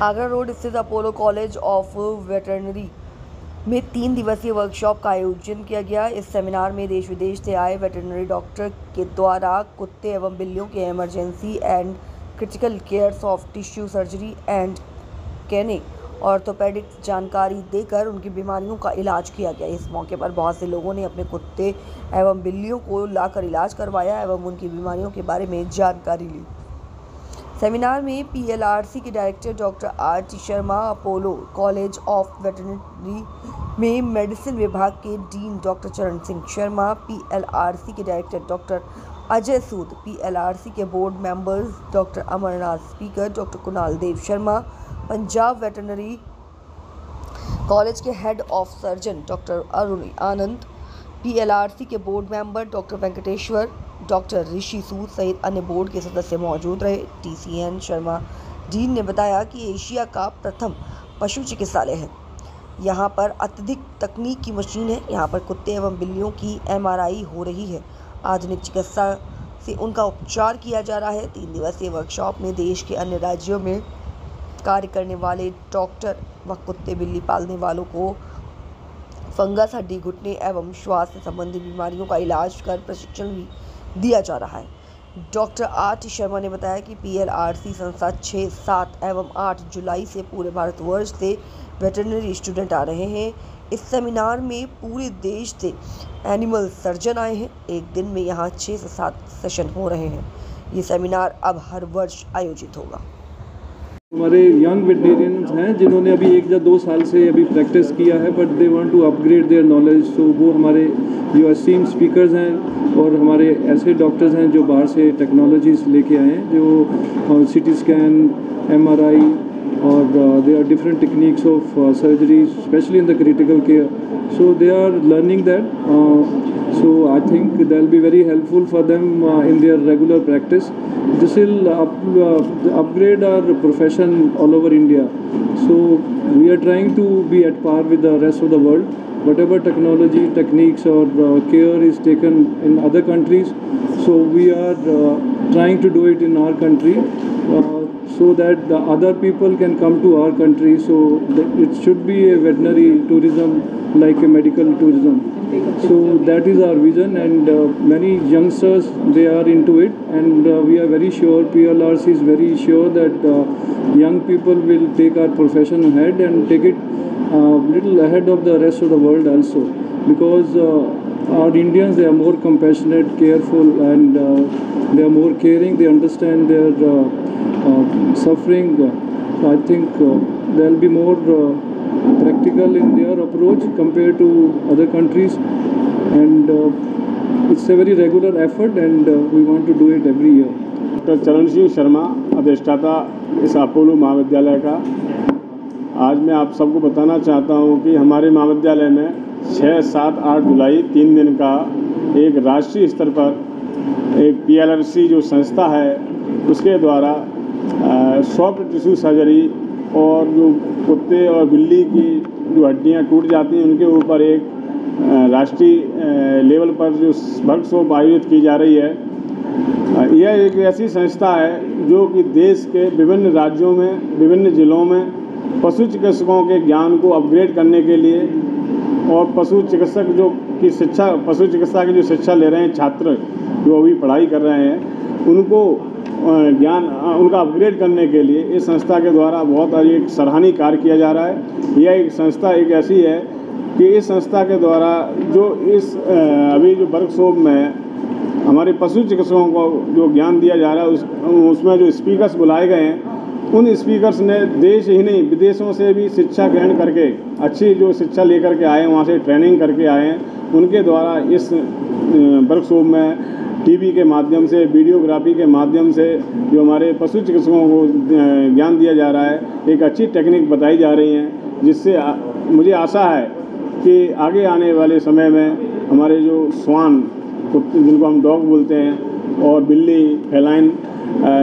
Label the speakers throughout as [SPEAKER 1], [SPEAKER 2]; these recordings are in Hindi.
[SPEAKER 1] आगरा रोड स्थित अपोलो कॉलेज ऑफ वेटरनरी में 3 दिवसीय वर्कशॉप का आयोजन किया गया। इस सेमिनार में देश विदेश से आए वेटरनरी डॉक्टर के द्वारा कुत्ते एवं बिल्लियों के emergency and critical care, soft tissue surgery and कैने ऑर्थोपेडिक जानकारी देकर उनकी बीमारियों का इलाज किया गया। इस मौके पर बहुत से लोगों ने अपने कुत्ते एवं बिल्लियों को लाकर इलाज करवाया एवं उनकी बीमारियों के बारे में जानकारी ली। सेमिनार में पीएलआरसी के director doctor R T. Sharma, Apollo college of veterinary में मेडिसिन विभाग के dean doctor Charan Singh Sharma, PLRC के director doctor Ajay Sood, PLRC के board members doctor Amarnath, speaker doctor Kunal Dev Sharma, Punjab veterinary college के head of surgeon doctor Arun Anand, PLRC के board member doctor Venkateshwar, doctor Rishi Sood सहित अन्य बोर्ड के सदस्य मौजूद रहे। टीसीएन शर्मा डीन ने बताया कि एशिया का प्रथम पशु चिकित्सालय है। यहाँ पर अत्यधिक तकनीक की मशीन है। यहाँ पर कुत्ते एवं बिल्लियों की एमआरआई हो रही है। आधुनिक चिकित्सा से उनका उपचार किया जा रहा है। 3 दिवसीय वर्कशॉप में देश के अन्य राज्यों में कार्य करने वाले डॉक्टर व कुत्ते बिल्ली पालने वालों को फंगस, हड्डी, घुटने एवं श्वास से संबंधित बीमारियों का इलाज कर प्रशिक्षण भी दिया जा रहा है। Doctor R T. शर्मा ने बताया कि पीएलआरसी संस्था 6, 7 एवं 8 जुलाई से पूरे भारतवर्ष से वेटरनरी स्टूडेंट आ रहे हैं। इस सेमिनार में पूरे देश से एनिमल सर्जन आए हैं। एक दिन में यहाँ 6 से 7 सेशन हो रहे हैं। ये सेमिनार अब हर वर्ष आयोजित होगा।
[SPEAKER 2] हमारे यंग वेटरनरियंस हैं जिन्होंने अभी 1 या 2 साल से अभी प्रैक्टिस किया है, but they want to upgrade their knowledge. So वो हमारे जो एस्टीम स्पीकर्स हैं और हमारे ऐसे डॉक्टर्स हैं जो बाहर से टेक्नोलॉजीज लेके आए हैं, जो सीटी स्कैन, एमआरआई और there are different techniques of surgery, especially in the critical care. So they are learning that. So I think that will be very helpful for them in their regular practice. This will upgrade our profession all over India. So we are trying to be at par with the rest of the world. Whatever technology, techniques or care is taken in other countries, so we are trying to do it in our country. So that the other people can come to our country. So it should be a veterinary tourism like a medical tourism. So that is our vision, and many youngsters, they are into it, and we are very sure, PLRC is very sure that young people will take our profession ahead and take it little ahead of the rest of the world also, because our Indians, they are more compassionate, careful, and they are more caring. They understand their suffering. I think there will be more practical in their approach compared to other countries, and it's a very regular effort, and we want to do it every year.
[SPEAKER 3] Doctor Charan Singh Sharma, अधिष्ठाता इस अपोलो महाविद्यालय का। आज मैं आप सबको बताना चाहता हूँ कि हमारे महाविद्यालय में 6, 7, 8 जुलाई 3 दिन का एक राष्ट्रीय स्तर पर एक पीएलआरसी जो संस्था है उसके द्वारा सॉफ्ट टिश्यू सर्जरी और जो कुत्ते और बिल्ली की जो हड्डियां टूट जाती हैं उनके ऊपर एक राष्ट्रीय लेवल पर जो वर्कशॉप आयोजित की जा रही है। यह एक ऐसी संस्था है जो कि देश के विभिन्न राज्यों में, विभिन्न ज़िलों में पशु चिकित्सकों के ज्ञान को अपग्रेड करने के लिए और पशु चिकित्सक जो की शिक्षा, पशु चिकित्सा की जो शिक्षा ले रहे हैं छात्र जो अभी पढ़ाई कर रहे हैं, उनको ज्ञान उनका अपग्रेड करने के लिए इस संस्था के द्वारा बहुत एक सराहनीय कार्य किया जा रहा है। यह एक संस्था एक ऐसी है कि इस संस्था के द्वारा जो इस अभी जो वर्कशॉप में हमारे पशु चिकित्सकों को जो ज्ञान दिया जा रहा है उसमें जो स्पीकर्स बुलाए गए हैं, उन स्पीकर्स ने देश ही नहीं विदेशों से भी शिक्षा ग्रहण करके अच्छी जो शिक्षा लेकर के आए, वहाँ से ट्रेनिंग करके आए हैं। उनके द्वारा इस वर्कशॉप में टीवी के माध्यम से, वीडियोग्राफी के माध्यम से जो हमारे पशु चिकित्सकों को ज्ञान दिया जा रहा है, एक अच्छी टेक्निक बताई जा रही हैं, जिससे मुझे आशा है कि आगे आने वाले समय में हमारे जो स्वान, जिनको हम डॉग बोलते हैं, और बिल्ली, फेलाइन,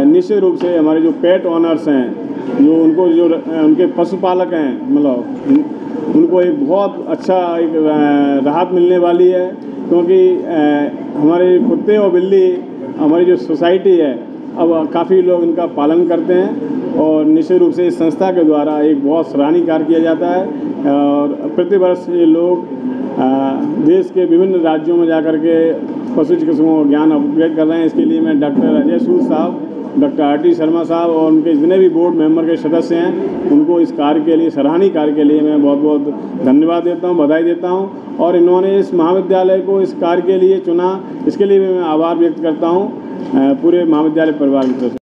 [SPEAKER 3] निश्चित रूप से हमारे जो पेट ऑनर्स हैं, जो उनको जो उनके पशुपालक हैं, मतलब उनको एक बहुत अच्छा एक राहत मिलने वाली है, क्योंकि हमारे कुत्ते और बिल्ली, हमारी जो सोसाइटी है अब काफ़ी लोग इनका पालन करते हैं और निश्चित रूप से इस संस्था के द्वारा एक बहुत सराहनीय कार्य किया जाता है और प्रतिवर्ष ये लोग देश के विभिन्न राज्यों में जाकर के पशु चिकित्सकों का ज्ञान अपग्रेड कर रहे हैं। इसके लिए मैं डॉक्टर अजय सूद साहब, डॉक्टर आर.टी. शर्मा साहब और उनके जितने भी बोर्ड मेंबर के सदस्य हैं उनको इस कार्य के लिए, सराहनीय कार्य के लिए मैं बहुत बहुत धन्यवाद देता हूं, बधाई देता हूं। और इन्होंने इस महाविद्यालय को इस कार्य के लिए चुना, इसके लिए भी मैं आभार व्यक्त करता हूं पूरे महाविद्यालय परिवार की तरफ से।